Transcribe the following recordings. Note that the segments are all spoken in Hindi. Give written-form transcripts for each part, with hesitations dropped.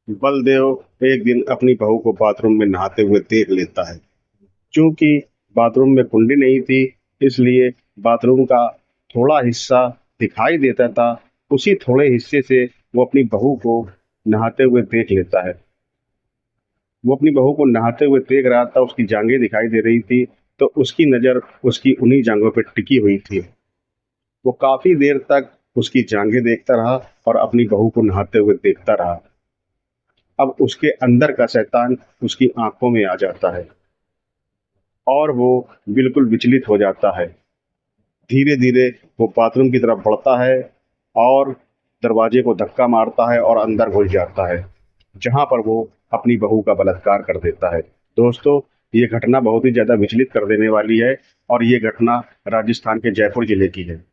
बलदेव एक दिन अपनी बहू को बाथरूम में नहाते हुए देख लेता है। चूंकि बाथरूम में कुंडी नहीं थी, इसलिए बाथरूम का थोड़ा हिस्सा दिखाई देता था। उसी थोड़े हिस्से से वो अपनी बहू को नहाते हुए देख लेता है। वो अपनी बहू को नहाते हुए देख रहा था, उसकी जांघें दिखाई दे रही थी, तो उसकी नज़र उसकी उन्हीं जांघों पर टिकी हुई थी। वो काफी देर तक उसकी जांघें देखता रहा और अपनी बहू को नहाते हुए देखता रहा। अब उसके अंदर का शैतान उसकी आंखों में आ जाता है और वो बिल्कुल विचलित हो जाता है। धीरे धीरे वो बाथरूम की तरफ बढ़ता है और दरवाजे को धक्का मारता है और अंदर घुस जाता है, जहां पर वो अपनी बहू का बलात्कार कर देता है। दोस्तों, ये घटना बहुत ही ज्यादा विचलित कर देने वाली है और ये घटना राजस्थान के जयपुर जिले की है।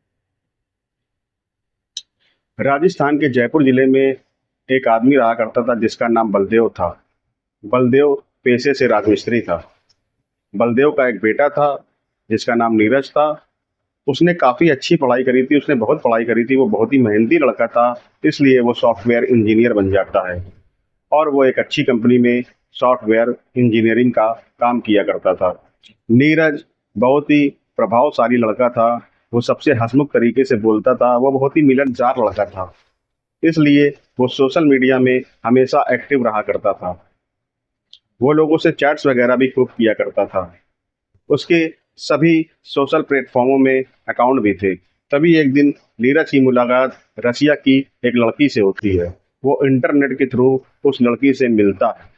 राजस्थान के जयपुर जिले में एक आदमी रहा करता था जिसका नाम बलदेव था। बलदेव पेशे से राजमिस्त्री था। बलदेव का एक बेटा था जिसका नाम नीरज था। उसने काफ़ी अच्छी पढ़ाई करी थी, उसने बहुत पढ़ाई करी थी, वो बहुत ही मेहनती लड़का था। इसलिए वो सॉफ्टवेयर इंजीनियर बन जाता है और वो एक अच्छी कंपनी में सॉफ्टवेयर इंजीनियरिंग का काम किया करता था। नीरज बहुत ही प्रभावशाली लड़का था। वो सबसे हंसमुख तरीके से बोलता था। वो बहुत ही मिलनसार लड़का था। इसलिए वो सोशल मीडिया में हमेशा एक्टिव रहा करता था। वो लोगों से चैट्स वगैरह भी खूब किया करता था। उसके सभी सोशल प्लेटफॉर्मों में अकाउंट भी थे। तभी एक दिन नीरज की मुलाकात रसिया की एक लड़की से होती है। वो इंटरनेट के थ्रू उस लड़की से मिलता है।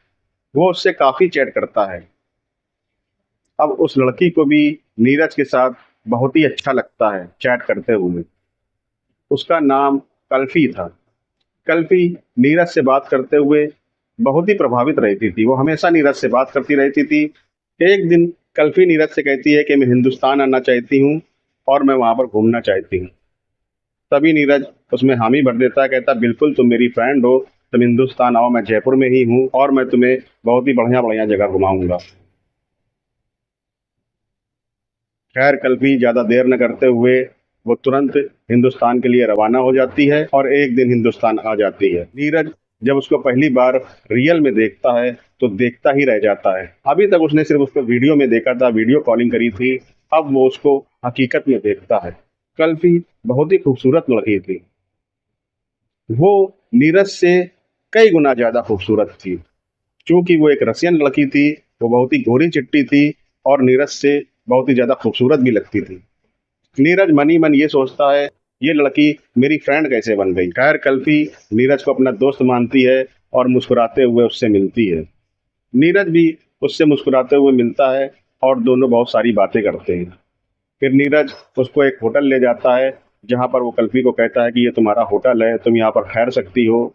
वो उससे काफ़ी चैट करता है। अब उस लड़की को भी नीरज के साथ बहुत ही अच्छा लगता है चैट करते हुए। उसका नाम कल्फी था। कल्फी नीरज से बात करते हुए बहुत ही प्रभावित रहती थी। वो हमेशा नीरज से बात करती रहती थी। एक दिन कल्फी नीरज से कहती है कि मैं हिंदुस्तान आना चाहती हूँ और मैं वहाँ पर घूमना चाहती हूँ। तभी नीरज उसमें हामी भर देता है, कहता बिल्कुल तुम मेरी फ्रेंड हो, तुम हिंदुस्तान आओ, मैं जयपुर में ही हूँ और मैं तुम्हें बहुत ही बढ़िया बढ़िया जगह घुमाऊंगा। खैर, कल्फी ज़्यादा देर न करते हुए वो तुरंत हिंदुस्तान के लिए रवाना हो जाती है और एक दिन हिंदुस्तान आ जाती है। नीरज जब उसको पहली बार रियल में देखता है तो देखता ही रह जाता है। अभी तक उसने सिर्फ उसको वीडियो में देखा था, वीडियो कॉलिंग करी थी। अब वो उसको हकीकत में देखता है। कल्फी बहुत ही खूबसूरत लड़की थी। वो नीरज से कई गुना ज़्यादा खूबसूरत थी। चूंकि वो एक रसियन लड़की थी, वो बहुत ही गोरी चिट्टी थी और नीरज से बहुत ही ज़्यादा खूबसूरत भी लगती थी। नीरज मन ही मन ये सोचता है, ये लड़की मेरी फ्रेंड कैसे बन गई। खैर, कल्फी नीरज को अपना दोस्त मानती है और मुस्कुराते हुए उससे मिलती है। नीरज भी उससे मुस्कुराते हुए मिलता है और दोनों बहुत सारी बातें करते हैं। फिर नीरज उसको एक होटल ले जाता है, जहाँ पर वो कल्फी को कहता है कि ये तुम्हारा होटल है, तुम यहाँ पर ठहर सकती हो,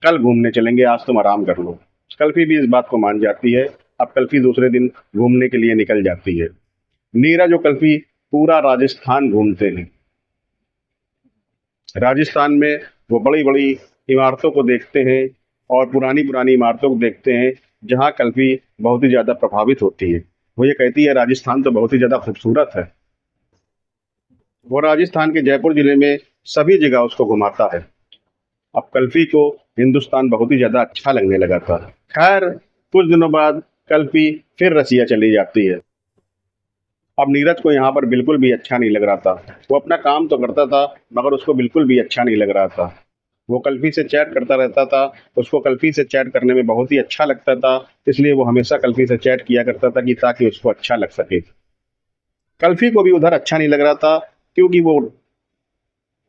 कल घूमने चलेंगे, आज तुम आराम कर लो। कल्फी भी इस बात को मान जाती है। अब कल्फी दूसरे दिन घूमने के लिए निकल जाती है। नीरज और कल्फी पूरा राजस्थान घूमते हैं। राजस्थान में वो बड़ी बड़ी इमारतों को देखते हैं और पुरानी पुरानी इमारतों को देखते हैं, जहाँ कल्फी बहुत ही ज़्यादा प्रभावित होती है। वो ये कहती है राजस्थान तो बहुत ही ज़्यादा खूबसूरत है। वो राजस्थान के जयपुर जिले में सभी जगह उसको घुमाता है। अब कल्फी को हिंदुस्तान बहुत ही ज़्यादा अच्छा लगने लगा था। खैर, कुछ दिनों बाद कल्फी फिर रसिया चली जाती है। अब नीरज को यहाँ पर बिल्कुल भी अच्छा नहीं लग रहा था। वो अपना काम तो करता था, मगर उसको बिल्कुल भी अच्छा नहीं लग रहा था। वो कल्फी से चैट करता रहता था। उसको कल्फी से चैट करने में बहुत ही अच्छा लगता था। इसलिए वो हमेशा कल्फी से चैट किया करता था कि ताकि उसको अच्छा लग सके। कल्फी को भी उधर अच्छा नहीं लग रहा था क्योंकि वो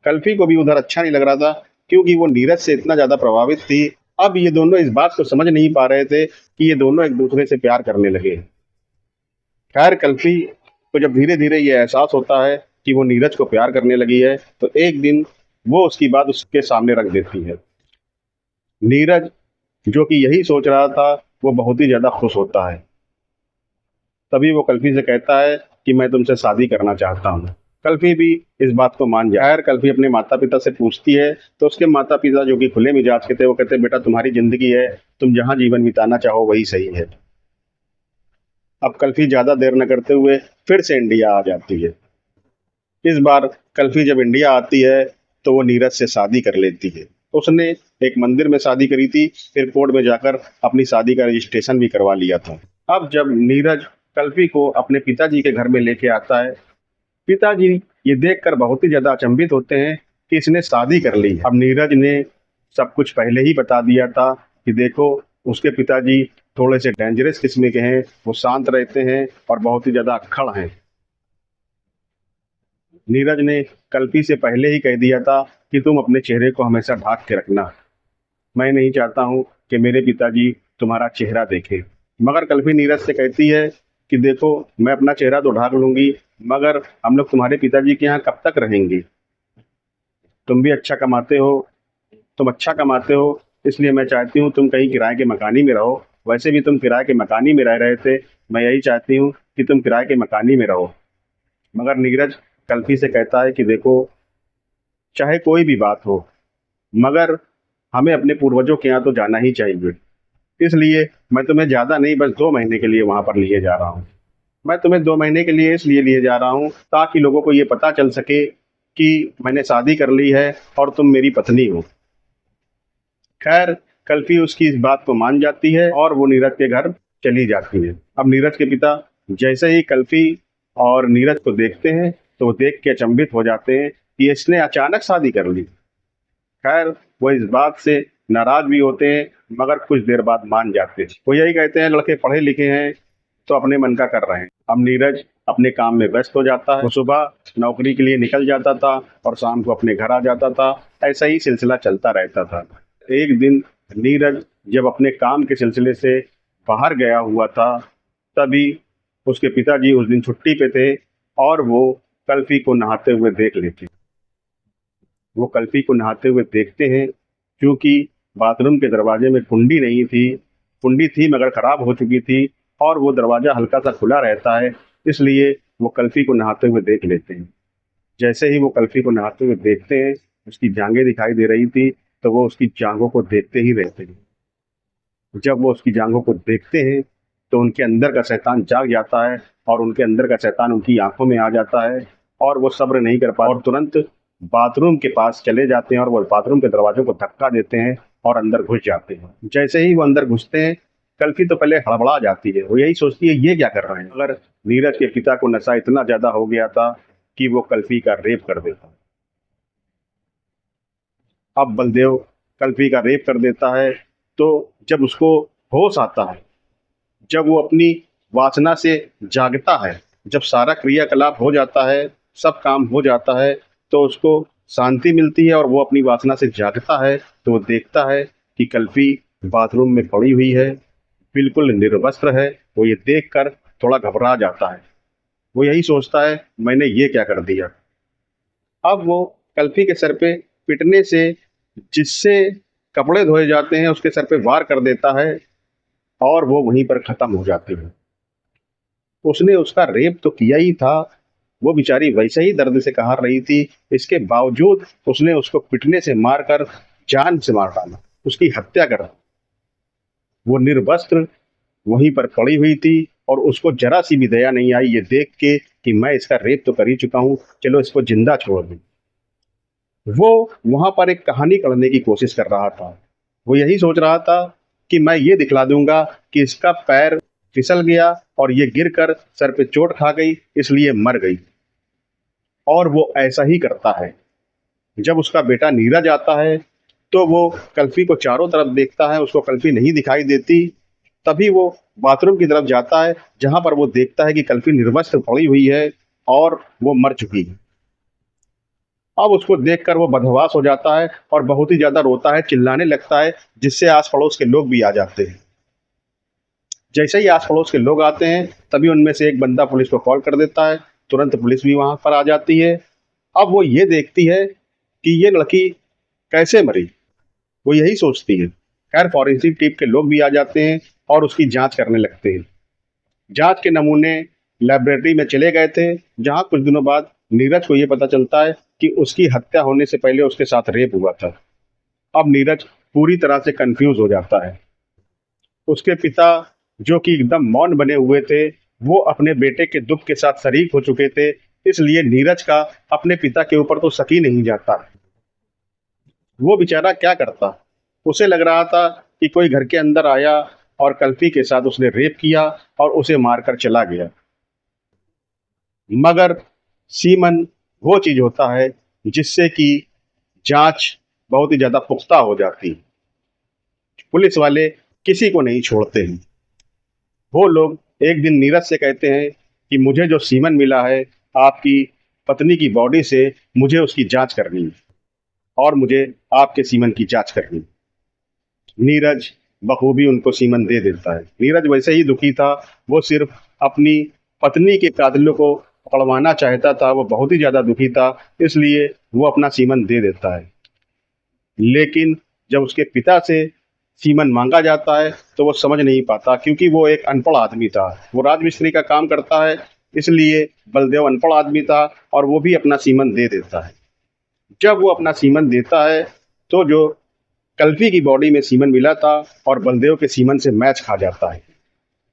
कल्फी को भी उधर अच्छा नहीं लग रहा था क्योंकि वो नीरज से इतना ज़्यादा प्रभावित थी। अब ये दोनों इस बात को समझ नहीं पा रहे थे कि ये दोनों एक दूसरे से प्यार करने लगे। खैर, कल्फी को जब धीरे धीरे ये एहसास होता है कि वो नीरज को प्यार करने लगी है, तो एक दिन वो उसकी बात उसके सामने रख देती है। नीरज, जो कि यही सोच रहा था, वो बहुत ही ज़्यादा खुश होता है। तभी वो कल्फी से कहता है कि मैं तुमसे शादी करना चाहता हूँ। कल्फी भी इस बात को मान जाए। खैर, कल्फी अपने माता पिता से पूछती है तो उसके माता पिता, जो कि खुले मिजाज के थे, वो कहते हैं बेटा तुम्हारी जिंदगी है, तुम जहाँ जीवन बिताना चाहो वही सही है। अब कल्फी ज़्यादा देर न करते हुए फिर से इंडिया आ जाती है। इस बार कल्फी जब इंडिया आती है तो वो नीरज से शादी कर लेती है। उसने एक मंदिर में शादी करी थी, फिर कोर्ट में जाकर अपनी शादी का रजिस्ट्रेशन भी करवा लिया था। अब जब नीरज कल्पी को अपने पिताजी के घर में लेके आता है, पिताजी ये देखकर बहुत ही ज़्यादा अचंभित होते हैं कि इसने शादी कर ली है। अब नीरज ने सब कुछ पहले ही बता दिया था कि देखो, उसके पिताजी थोड़े से डेंजरस किस्म के हैं, वो शांत रहते हैं और बहुत ही ज़्यादा अक्खड़ हैं। नीरज ने कल्पी से पहले ही कह दिया था कि तुम अपने चेहरे को हमेशा ढाक के रखना, मैं नहीं चाहता हूँ कि मेरे पिताजी तुम्हारा चेहरा देखें। मगर कल्पी नीरज से कहती है कि देखो, मैं अपना चेहरा तो ढाक लूंगी, मगर हम लोग तुम्हारे पिताजी के यहाँ कब तक रहेंगे? तुम भी अच्छा कमाते हो, तुम अच्छा कमाते हो, इसलिए मैं चाहती हूँ तुम कहीं किराए के मकानी में रहो। वैसे भी तुम किराए के मकानी में रह रहे थे, मैं यही चाहती हूँ कि तुम किराए के मकानी में रहो। मगर नीरज कल्पी से कहता है कि देखो, चाहे कोई भी बात हो, मगर हमें अपने पूर्वजों के यहाँ तो जाना ही चाहिए। इसलिए मैं तुम्हें ज़्यादा नहीं, बस 2 महीने के लिए वहाँ पर लिए जा रहा हूँ। मैं तुम्हें 2 महीने के लिए इसलिए लिए जा रहा हूँ ताकि लोगों को ये पता चल सके कि मैंने शादी कर ली है और तुम मेरी पत्नी हो। खैर, कल्पी उसकी इस बात को मान जाती है और वो नीरज के घर चली जाती है। अब नीरज के पिता जैसे ही कल्पी और नीरज को देखते हैं तो वो देख के अचंभित हो जाते हैं कि इसने अचानक शादी कर ली। खैर, वो इस बात से नाराज भी होते हैं, मगर कुछ देर बाद मान जाते हैं। वो यही कहते हैं, लड़के पढ़े लिखे हैं तो अपने मन का कर रहे हैं। अब नीरज अपने काम में व्यस्त हो जाता है। वो सुबह नौकरी के लिए निकल जाता था और शाम को अपने घर आ जाता था। ऐसा ही सिलसिला चलता रहता था। एक दिन नीरज जब अपने काम के सिलसिले से बाहर गया हुआ था, तभी उसके पिताजी उस दिन छुट्टी पे थे और वो कल्पी को नहाते हुए देख लेते। वो कल्पी को नहाते हुए देखते हैं। क्योंकि बाथरूम के दरवाजे में कुंडी नहीं थी, कुंडी थी मगर खराब हो चुकी थी और वो दरवाज़ा हल्का सा खुला रहता है, इसलिए वो कल्पी को नहाते हुए देख लेते हैं। जैसे ही वो कल्पी को नहाते हुए देखते हैं, उसकी जांघें दिखाई दे रही थी, तो वो उसकी जांघों को देखते ही रहते हैं। जब वो उसकी जांघों को देखते हैं तो उनके अंदर का शैतान जाग जाता है और उनके अंदर का शैतान उनकी आंखों में आ जाता है और वो सब्र नहीं कर पाते और तुरंत बाथरूम के पास चले जाते हैं और वो बाथरूम के दरवाजों को धक्का देते हैं और अंदर घुस जाते हैं। जैसे ही वो अंदर घुसते हैं, कल्पी तो पहले हड़बड़ा जाती है। वो यही सोचती है ये क्या कर रहे हैं, मगर नीरज के पिता को नशा इतना ज्यादा हो गया था कि वो कल्पी का रेप कर देता। अब बलदेव कल्पी का रेप कर देता है। तो जब उसको होश आता है, जब वो अपनी वासना से जागता है, जब सारा क्रियाकलाप हो जाता है, सब काम हो जाता है, तो उसको शांति मिलती है और वो अपनी वासना से जागता है। तो वो देखता है कि कल्पी बाथरूम में पड़ी हुई है, बिल्कुल निर्वस्त्र है। वो ये देखकर थोड़ा घबरा जाता है। वो यही सोचता है, मैंने ये क्या कर दिया। अब वो कल्पी के सर पे पिटने से जिससे कपड़े धोए जाते हैं उसके सर पे वार कर देता है और वो वहीं पर खत्म हो जाती है। उसने उसका रेप तो किया ही था, वो बेचारी वैसे ही दर्द से कहार रही थी, इसके बावजूद उसने उसको पिटने से मारकर जान से मार डाला, उसकी हत्या कर दी। वो निर्वस्त्र वहीं पर पड़ी हुई थी और उसको जरा सी भी दया नहीं आई ये देख के कि मैं इसका रेप तो कर ही चुका हूँ, चलो इसको जिंदा छोड़ दूं। वो वहां पर एक कहानी गढ़ने की कोशिश कर रहा था। वो यही सोच रहा था कि मैं ये दिखला दूंगा कि इसका पैर फिसल गया और ये गिरकर सर पे चोट खा गई, इसलिए मर गई। और वो ऐसा ही करता है। जब उसका बेटा नीरज आता है तो वो कल्पी को चारों तरफ देखता है, उसको कल्पी नहीं दिखाई देती। तभी वो बाथरूम की तरफ जाता है जहां पर वो देखता है कि कल्पी निर्वस्त्र पड़ी हुई है और वो मर चुकी है। अब उसको देखकर वो बदहवास हो जाता है और बहुत ही ज्यादा रोता है, चिल्लाने लगता है, जिससे आस पड़ोस के लोग भी आ जाते हैं। जैसे ही आस पड़ोस के लोग आते हैं, तभी उनमें से एक बंदा पुलिस को कॉल कर देता है। तुरंत पुलिस भी वहां पर आ जाती है। अब वो ये देखती है कि ये लड़की कैसे मरी, वो यही सोचती है। खैर, फॉरेंसिक टीम के लोग भी आ जाते हैं और उसकी जांच करने लगते हैं। जांच के नमूने लेबोरेटरी में चले गए थे, जहां कुछ दिनों बाद नीरज को यह पता चलता है कि उसकी हत्या होने से पहले उसके साथ रेप हुआ था। अब नीरज पूरी तरह से कंफ्यूज हो जाता है। उसके पिता, जो कि एकदम मौन बने हुए थे, वो अपने बेटे के दुख के साथ शरीक हो चुके थे, इसलिए नीरज का अपने पिता के ऊपर तो शक ही नहीं जाता। वो बेचारा क्या करता। उसे लग रहा था कि कोई घर के अंदर आया और कल्पी के साथ उसने रेप किया और उसे मारकर चला गया। मगर सीमन वो चीज होता है जिससे कि जांच बहुत ही ज्यादा पुख्ता हो जाती है। पुलिस वाले किसी को नहीं छोड़ते हैं। वो लोग एक दिन नीरज से कहते हैं कि मुझे जो सीमन मिला है आपकी पत्नी की बॉडी से, मुझे उसकी जांच करनी है और मुझे आपके सीमन की जांच करनी है। नीरज बखूबी उनको सीमन दे देता है। नीरज वैसे ही दुखी था, वो सिर्फ अपनी पत्नी के कातिलों को पकड़वाना चाहता था, वो बहुत ही ज़्यादा दुखी था, इसलिए वो अपना सीमन दे देता है। लेकिन जब उसके पिता से सीमन मांगा जाता है तो वो समझ नहीं पाता, क्योंकि वो एक अनपढ़ आदमी था। वो राजमिस्त्री का काम करता है, इसलिए बलदेव अनपढ़ आदमी था और वो भी अपना सीमन दे देता है। जब वो अपना सीमन देता है तो जो कल्पी की बॉडी में सीमन मिला था और बलदेव के सीमन से मैच खा जाता है।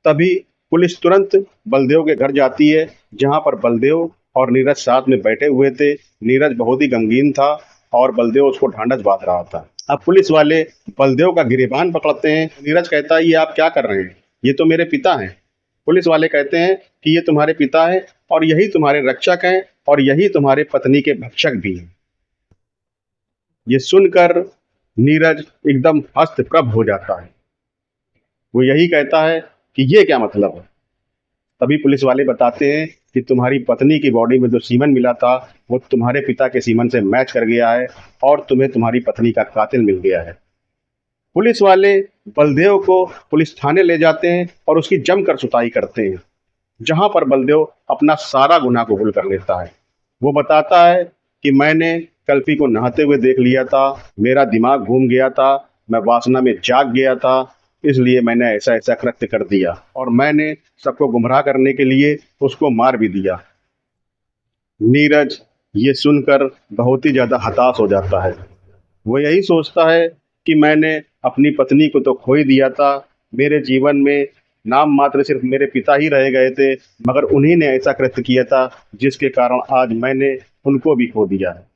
तभी पुलिस तुरंत बलदेव के घर जाती है, जहां पर बलदेव और नीरज साथ में बैठे हुए थे। नीरज बहुत ही गमगीन था और बलदेव उसको ढांढस बांध रहा था। अब पुलिस वाले बलदेव का गिरेबान पकड़ते हैं। नीरज कहता है, ये आप क्या कर रहे हैं, ये तो मेरे पिता हैं। पुलिस वाले कहते हैं कि ये तुम्हारे पिता हैं और यही तुम्हारे रक्षक हैं और यही तुम्हारे पत्नी के भक्षक भी हैं। ये सुनकर नीरज एकदम हस्तप्रभ हो जाता है। वो यही कहता है कि ये क्या मतलब है। तभी पुलिस वाले बताते हैं कि तुम्हारी पत्नी की बॉडी में जो सीमन मिला था वो तुम्हारे पिता के सीमन से मैच कर गया है और तुम्हें तुम्हारी पत्नी का कातिल मिल गया है। पुलिस वाले बलदेव को पुलिस थाने ले जाते हैं और उसकी जमकर सुताई करते हैं, जहां पर बलदेव अपना सारा गुनाह कबूल कर लेता है। वो बताता है कि मैंने कल्पी को नहाते हुए देख लिया था, मेरा दिमाग घूम गया था, मैं वासना में जाग गया था, इसलिए मैंने ऐसा ऐसा कृत्य कर दिया और मैंने सबको गुमराह करने के लिए उसको मार भी दिया। नीरज ये सुनकर बहुत ही ज़्यादा हताश हो जाता है। वो यही सोचता है कि मैंने अपनी पत्नी को तो खो ही दिया था, मेरे जीवन में नाम मात्र सिर्फ मेरे पिता ही रह गए थे, मगर उन्हीं ने ऐसा कृत्य किया था जिसके कारण आज मैंने उनको भी खो दिया है।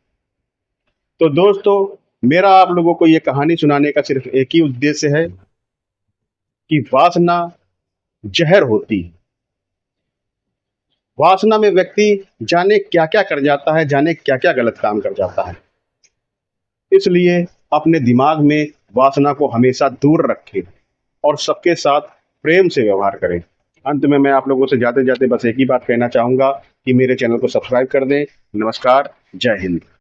तो दोस्तों, मेरा आप लोगों को ये कहानी सुनाने का सिर्फ एक ही उद्देश्य है कि वासना जहर होती है। वासना में व्यक्ति जाने क्या क्या कर जाता है, जाने क्या क्या गलत काम कर जाता है। इसलिए अपने दिमाग में वासना को हमेशा दूर रखें और सबके साथ प्रेम से व्यवहार करें। अंत में मैं आप लोगों से जाते जाते बस एक ही बात कहना चाहूँगा कि मेरे चैनल को सब्सक्राइब कर दें। नमस्कार, जय हिंद।